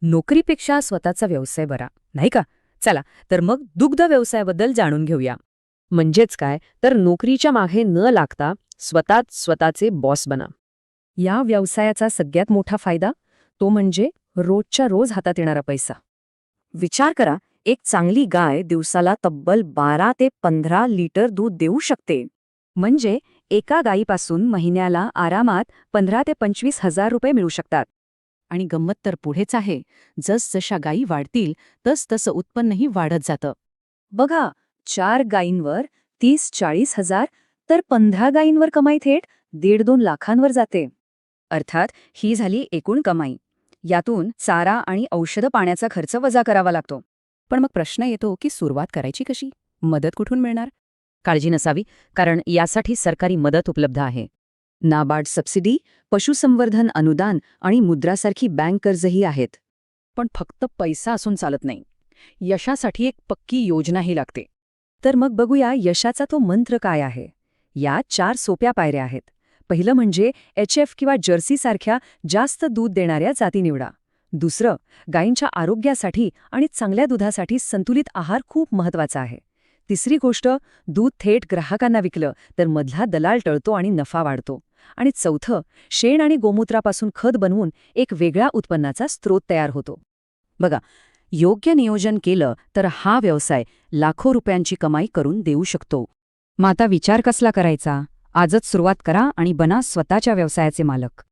नोकरीपेक्षा स्वतःचा व्यवसाय बरा, नाही का? चला, तर मग दुग्ध व्यवसायाबद्दल जाणून घेऊया. म्हणजेच काय तर नोकरीच्या मागे न लागता स्वतःच स्वतःचे बॉस बना. या व्यवसायाचा सगळ्यात मोठा फायदा तो म्हणजे रोजच्या रोज हातात येणारा पैसा. विचार करा, एक चांगली गाय दिवसाला तब्बल 12 ते 15 लिटर दूध देऊ शकते. म्हणजे एका गायीपासून महिन्याला आरामात 15 ते 25,000 रुपये मिळू शकतात. आणि गंमत तर पुढेच आहे. जसजशा गायी वाढतील तसतसं उत्पन्नही वाढत जातं. बघा, 4 गायींवर 30-40 हजार तर 15 गायींवर कमाई थेट 1.5-2 लाखांवर जाते. अर्थात ही झाली एकूण कमाई. यातून चारा आणि औषध पाण्याचा खर्च वजा करावा लागतो. पण मग प्रश्न येतो की सुरुवात करायची कशी? मदत कुठून मिळणार? काळजी नसावी, कारण यासाठी सरकारी मदत उपलब्ध आहे. नाबार्ड सबसिडी, पशुसंवर्धन अनुदान आणि मुद्रासारखी बँक कर्जही आहेत. पण फक्त पैसा असून चालत नाही. यशासाठी एक पक्की योजनाही लागते. तर मग बघूया यशाचा तो मंत्र काय आहे. या 4 सोप्या पायऱ्या आहेत. पहिलं म्हणजे HF किंवा जर्सीसारख्या जास्त दूध देणाऱ्या जाती निवडा. दुसरं, गायींच्या आरोग्यासाठी आणि चांगल्या दुधासाठी संतुलित आहार खूप महत्वाचा आहे. तिसरी गोष्ट, दूध थेट ग्राहकांना विकलं तर मधला दलाल टळतो आणि नफा वाढतो. आणि चौथं, शेण आणि गोमूत्रापासून खत बनवून एक वेगळ्या उत्पन्नाचा स्रोत तयार होतो. बघा, योग्य नियोजन केलं तर हा व्यवसाय लाखो रुपयांची कमाई करून देऊ शकतो. मग आता विचार कसला करायचा? आजच सुरुवात करा आणि बना स्वतःच्या व्यवसायाचे मालक.